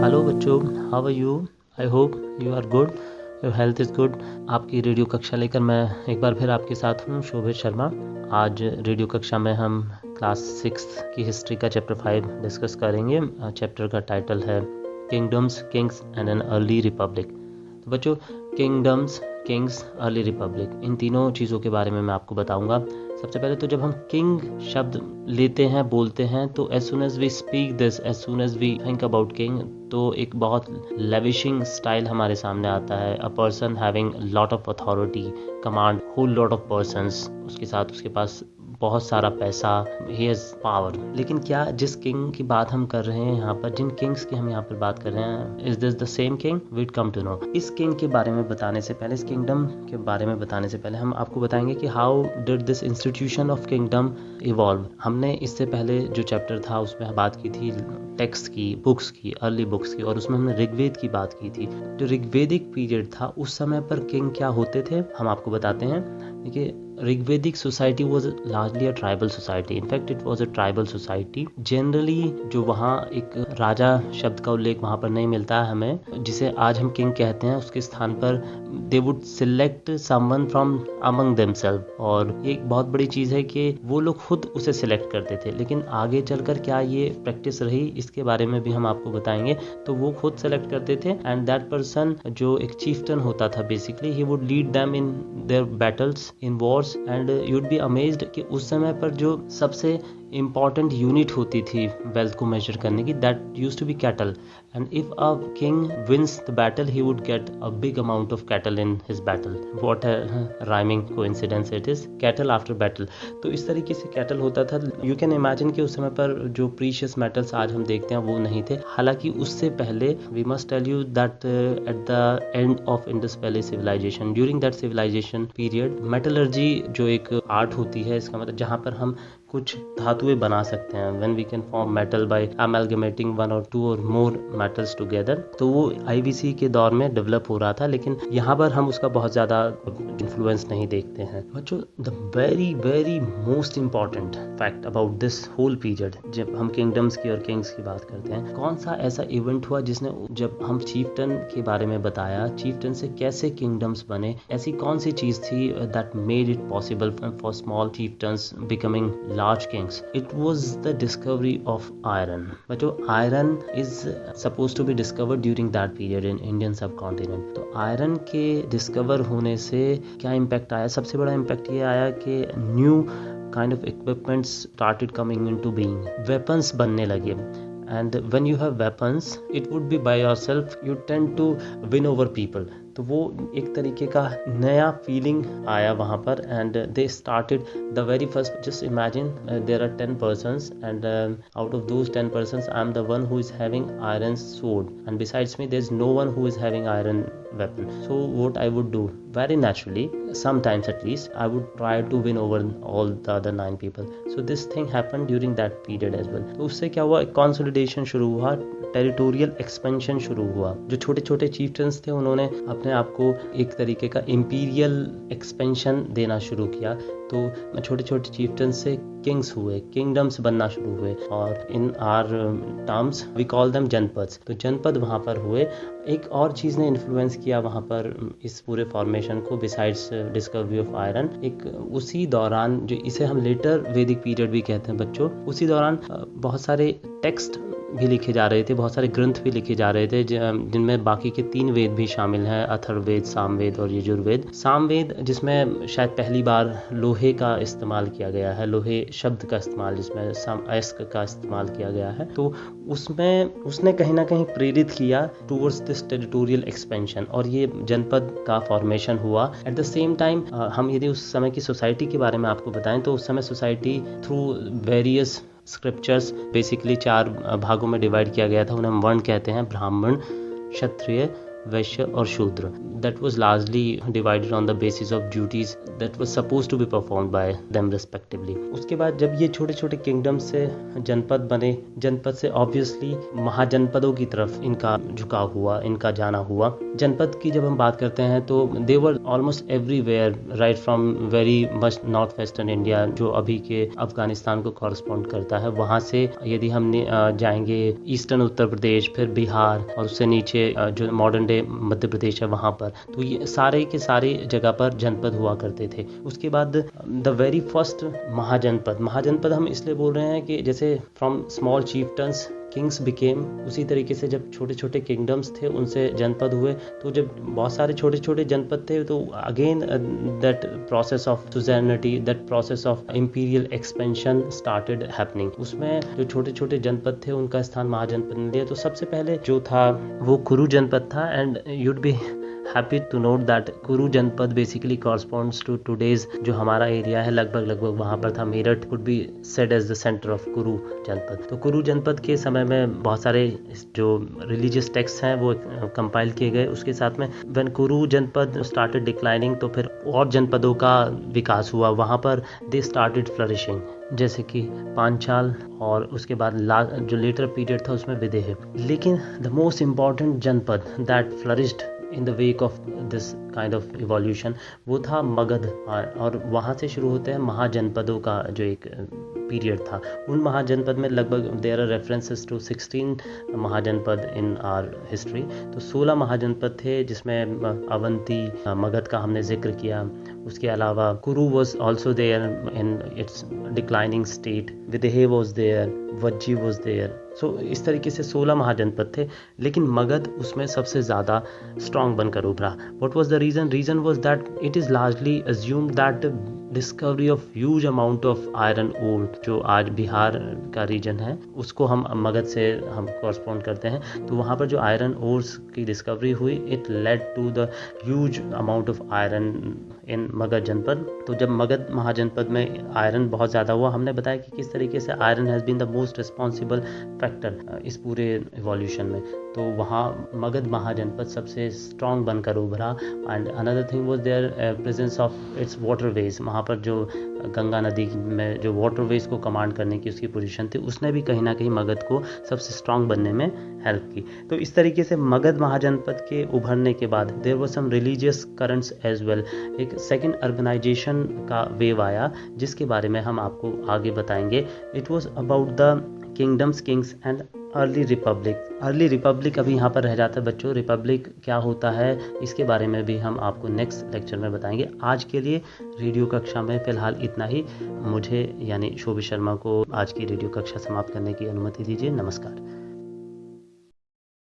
Hello बच्चों, how are you? I hope you are good, your health is good. आपकी radio कक्षा लेकर मैं एक बार फिर आपके साथ हूँ, शोभित शर्मा। आज रेडियो कक्षा में हम क्लास 6 की हिस्ट्री का चैप्टर 5 डिस्कस करेंगे। चैप्टर का टाइटल है kingdoms, kings and an early Republic. तो बच्चों, किंगडम्स, किंग्स, अर्ली रिपब्लिक, इन तीनों चीज़ों के बारे में मैं आपको बताऊंगा। सबसे पहले तो जब हम किंग शब्द लेते हैं, बोलते हैं, तो as soon as we speak this, as soon as we think about king, तो एक बहुत लेविशिंग स्टाइल हमारे सामने आता है। A person having lot of authority, command whole lot of persons, उसके साथ उसके पास बहुत सारा पैसा, ही हैज़ पावर। लेकिन क्या जिस किंग की बात हम कर रहे हैं यहाँ पर, जिन किंग्स की हम यहाँ पर बात कर रहे हैं, is this the same king? We'd come to know. इस किंग के बारे में बताने से पहले, इस किंगडम के बारे में बताने से पहले हम आपको बताएंगे कि how did this institution of kingdom evolve. हमने इससे पहले जो चैप्टर था उसमें बात की थी टेक्स्ट की, बुक्स की, अर्ली बुक्स की, और उसमें हमने ऋग्वेद की बात की थी। जो ऋग्वेदिक पीरियड था उस समय पर किंग क्या होते थे हम आपको बताते हैं। देखिए, Rigvedic society was largely a tribal society. In fact it was a tribal society. Generally जो वहाँ एक राजा शब्द का उल्लेख वहाँ पर नहीं मिलता है हमें, जिसे आज हम किंग कहते हैं, उसके स्थान पर they would select someone from among themselves. और एक बहुत बड़ी चीज़ है कि वो लोग खुद उसे सिलेक्ट करते थे, लेकिन आगे चलकर क्या ये प्रैक्टिस रही, इसके बारे में भी हम आपको बताएंगे। तो वो खुद सेलेक्ट करते थे, एंड दैट पर्सन जो एक चीफ्टन होता था, basically he would lead them in their battles, in Wars, and you'd be amazed कि उस समय पर जो सबसे इम्पॉर्टेंट यूनिट होती थी वेल्थ को मेजर करने की, that used to be cattle. And if a king wins the battle, he would get a big amount of cattle in his battle. What a rhyming coincidence it is, cattle after battle. तो इस तरीके से cattle होता था। You can imagine कि उस समय पर जो प्रीशियस मेटल्स आज हम देखते हैं वो नहीं थे। हालांकि उससे पहले we must tell you that at the end of Indus valley civilization, during that civilization period, metallurgy जो एक आर्ट होती है, इसका मतलब जहाँ पर हम कुछ धातुएं बना सकते हैं, when we can form metal by amalgamating one और टू और मोर मेटल्स टुगेदर, तो वो आईवीसी के दौर में डेवलप हो रहा था। लेकिन यहाँ पर हम उसका बहुत ज़्यादा इन्फ्लुएंस नहीं देखते हैं बच्चों। The very very most important fact about this whole period, जब हम किंगडम्स की और किंग्स की बात करते हैं, कौन सा ऐसा इवेंट हुआ जिसने, जब हम चीफ्टन के बारे में बताया, चीफ्टन से कैसे किंगडम्स बने, ऐसी कौन सी चीज़ थी that made it possible for small chieftains becoming large kings? It was the discovery of iron. But iron is supposed to be discovered during that period in Indian subcontinent. तो iron के discover होने से क्या impact आया? सबसे बड़ा impact ये आया कि new kind of equipments started coming into being. Weapons बनने लगे. And when you have weapons, it would be by yourself. You tend to win over people. तो वो एक तरीके का नया फीलिंग आया वहाँ पर, and they started the very first, just imagine there are 10 persons, and out of those 10 persons I am the one who is having iron sword, and besides me there is no one who is having iron weapon. So what I would do, very naturally, sometimes at least, I would try to win over all the other 9 people. So this thing happened during that period as well. तो उससे क्या हुआ, एक consolidation शुरू हुआ, territorial expansion शुरू हुआ। जो छोटे छोटे चीफ्टन्स थे उन्होंने अपने आप को एक तरीके का इम्पीरियल एक्सपेंशन देना शुरू किया। तो छोटे छोटे चीफ्टन्स से किंग्स हुए, किंगडम्स बनना शुरू हुए, और in our terms we call them janapadas. तो जनपद वहाँ पर हुए। एक और चीज़ ने इन्फ्लुएंस किया वहाँ पर इस पूरे फॉर्मेशन को, बिसाइड्स डिस्कवरी ऑफ आयरन, एक उसी दौरान, जो इसे हम लेटर वैदिक पीरियड भी कहते हैं बच्चों, उसी दौरान बहुत सारे टेक्स्ट भी लिखे जा रहे थे, बहुत सारे ग्रंथ भी लिखे जा रहे थे, जिनमें बाकी के 3 वेद भी शामिल हैं, अथर्ववेद, सामवेद और यजुर्वेद। सामवेद जिसमें शायद पहली बार लोहे का इस्तेमाल किया गया है, लोहे शब्द का इस्तेमाल, जिसमें अयस्क का इस्तेमाल किया गया है, तो उसमें उसने कहीं ना कहीं प्रेरित किया टूवर्ड्स दिस टेरिटोरियल एक्सपेंशन, और ये जनपद का फॉर्मेशन हुआ। एट द सेम टाइम हम यदि उस समय की सोसाइटी के बारे में आपको बताएं, तो उस समय society through various scriptures basically 4 भागों में डिवाइड किया गया था। उन्हें हम वर्ण कहते हैं, ब्राह्मण, क्षत्रिय, वैश्य और Shudra. That was largely divided on the basis of duties that was suppose to be performed by them respectively. उसके बाद जब ये छोटे छोटे किंगडम से जनपद बने, जनपद से ऑब्वियसली महाजनपदों की तरफ इनका झुकाव हुआ, इनका जाना हुआ। जनपद की जब हम बात करते हैं तो they were almost everywhere, right from very much north western India, जो अभी के अफगानिस्तान को कॉरस्पॉन्ड करता है, वहाँ से यदि हम जाएंगे ईस्टर्न उत्तर प्रदेश, फिर बिहार और उससे नीचे जो मॉडर्न डे मध्य प्रदेश है वहाँ पर, तो ये सारे के सारे जगह पर जनपद हुआ करते थे। उसके बाद द वेरी फर्स्ट महाजनपद हम इसलिए बोल रहे हैं कि जैसे फ्रॉम स्मॉल चीफ्टन्स किंग्स बिकेम, उसी तरीके से जब छोटे छोटे किंगडम्स थे उनसे जनपद हुए। तो जब बहुत सारे छोटे छोटे जनपद थे तो again that process of suzerainty, that process of imperial expansion started happening. उसमें जो छोटे छोटे जनपद थे उनका स्थान महाजनपद ने लिया। तो सबसे पहले जो था वो कुरु जनपद था, and you'd be happy to note that Kuru janapada basically corresponds to today's जो हमारा एरिया है, लगभग वहाँ पर था। Meerut could be said as the centre of Kuru janapada. तो कुरु जनपद के समय में बहुत सारे जो रिलीजियस टेक्स्ट हैं वो कंपाइल किए गए। उसके साथ में व्हेन कुरु जनपद स्टार्टेड डिक्लाइनिंग, तो फिर और जनपदों का विकास हुआ, वहाँ पर दे स्टार्टेड फ्लरिशिंग, जैसे कि पांचाल और उसके बाद जो लेटर पीरियड था उसमें विदेह। लेकिन द मोस्ट इम्पॉर्टेंट जनपद that flourished in the wake of this kind of evolution वो था मगध। और वहाँ से शुरू होते हैं महाजनपदों का जो एक पीरियड था। उन महाजनपद में लगभग there are references to 16 mahajanapada in our history. तो 16 महाजनपद थे, जिसमें अवंती, मगध का हमने जिक्र किया। उसके अलावा Kuru was also there in its declining state, Videha was there, Vajji was there. So इस तरीके से 16 महाजनपद थे, लेकिन मगध उसमें सबसे ज़्यादा स्ट्रॉन्ग बनकर उभरा। What was the reason? Reason was that it is largely assumed that discovery of huge amount of iron ore, जो आज बिहार का रीजन है उसको हम मगध से हम कॉरस्पॉन्ड करते हैं। तो वहाँ पर जो आयरन ओर्स की डिस्कवरी हुई, it led to the huge amount of iron in Magadha janapada. तो जब मगध महाजनपद में आयरन बहुत ज़्यादा हुआ, हमने बताया कि किस तरीके से iron has been the most responsible factor इस पूरे इवोल्यूशन में। तो वहाँ मगध महाजनपद सबसे स्ट्रॉन्ग बनकर उभरा। And another thing was there presence of its waterways. वहाँ पर जो गंगा नदी में जो वाटरवेज को कमांड करने की उसकी पोजीशन थी, उसने भी कहीं ना कहीं मगध को सबसे स्ट्रॉन्ग बनने में हेल्प की। तो इस तरीके से मगध महाजनपद के उभरने के बाद there were some religious currents as well. एक सेकेंड अर्बनाइजेशन का वेव आया, जिसके बारे में हम आपको आगे बताएंगे। It was about the kingdoms, kings and early republic. Early republic अभी यहाँ पर रह जाता है बच्चों। रिपब्लिक क्या होता है इसके बारे में भी हम आपको नेक्स्ट लेक्चर में बताएंगे। आज के लिए रेडियो कक्षा में फ़िलहाल इतना ही। मुझे यानी शोभित शर्मा को आज की रेडियो कक्षा समाप्त करने की अनुमति दीजिए। नमस्कार।